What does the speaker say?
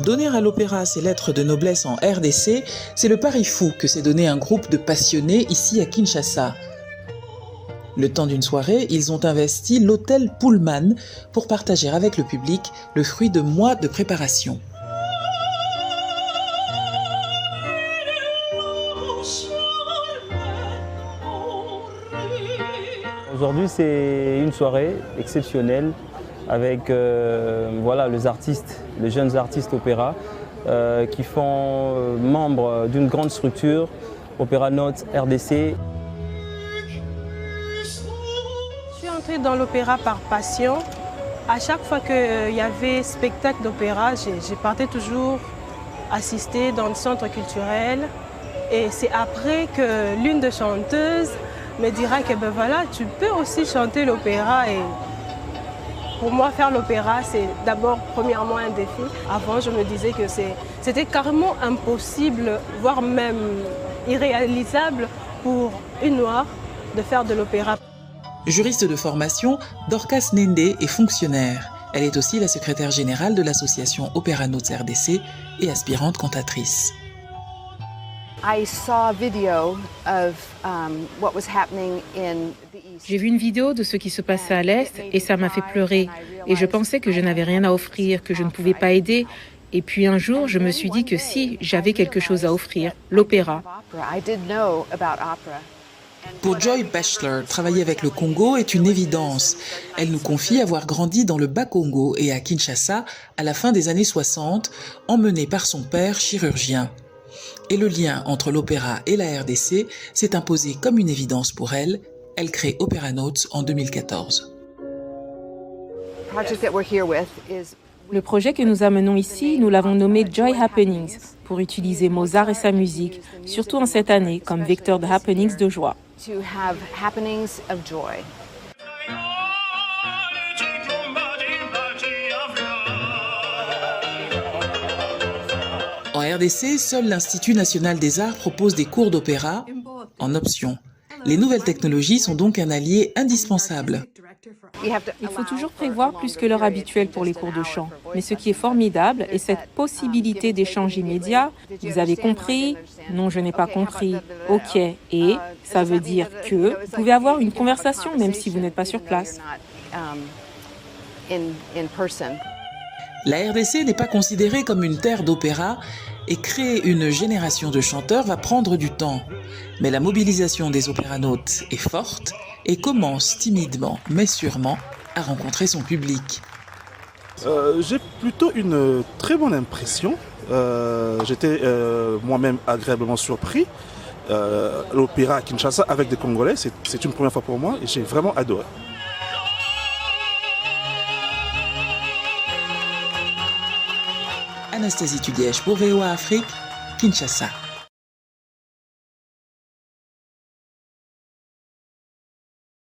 Donner à l'opéra ses lettres de noblesse en RDC, c'est le pari fou que s'est donné un groupe de passionnés ici à Kinshasa. Le temps d'une soirée, ils ont investi l'hôtel Pullman pour partager avec le public le fruit de mois de préparation. Aujourd'hui, c'est une soirée exceptionnelle avec les artistes, les jeunes artistes opéra qui font membre d'une grande structure, Opéra Notes RDC. Je suis entrée dans l'opéra par passion. À chaque fois qu'il y avait spectacle d'opéra, je partais toujours assister dans le centre culturel. Et c'est après que l'une des chanteuses me dira que tu peux aussi chanter l'opéra. Et pour moi, faire l'opéra, c'est d'abord, premièrement, un défi. Avant, je me disais que c'était carrément impossible, voire même irréalisable pour une noire de faire de l'opéra. Juriste de formation, Dorcas Nende est fonctionnaire. Elle est aussi la secrétaire générale de l'association Opéra Notes RDC et aspirante cantatrice. J'ai vu une vidéo de ce qui se passait à l'Est et ça m'a fait pleurer. Et je pensais que je n'avais rien à offrir, que je ne pouvais pas aider. Et puis un jour, je me suis dit que si, j'avais quelque chose à offrir, l'opéra. Pour Joy Bachelor, travailler avec le Congo est une évidence. Elle nous confie avoir grandi dans le Bas-Congo et à Kinshasa à la fin des années 60, emmenée par son père chirurgien. Et le lien entre l'opéra et la RDC s'est imposé comme une évidence pour elle. Elle crée Opéra Notes en 2014. Le projet que nous amenons ici, nous l'avons nommé Joy Happenings, pour utiliser Mozart et sa musique, surtout en cette année, comme vecteur de happenings de joie. En RDC, seul l'Institut national des arts propose des cours d'opéra en option. Les nouvelles technologies sont donc un allié indispensable. Il faut toujours prévoir plus que l'heure habituelle pour les cours de chant. Mais ce qui est formidable est cette possibilité d'échange immédiat. Vous avez compris? Non, je n'ai pas compris. Ok. Et ça veut dire que vous pouvez avoir une conversation même si vous n'êtes pas sur place. La RDC n'est pas considérée comme une terre d'opéra et créer une génération de chanteurs va prendre du temps. Mais la mobilisation des opéranautes est forte et commence timidement, mais sûrement, à rencontrer son public. J'ai plutôt une très bonne impression. J'étais moi-même agréablement surpris. L'opéra à Kinshasa avec des Congolais, c'est une première fois pour moi et j'ai vraiment adoré. Anastasie Tudièche pour VOA Afrique, Kinshasa.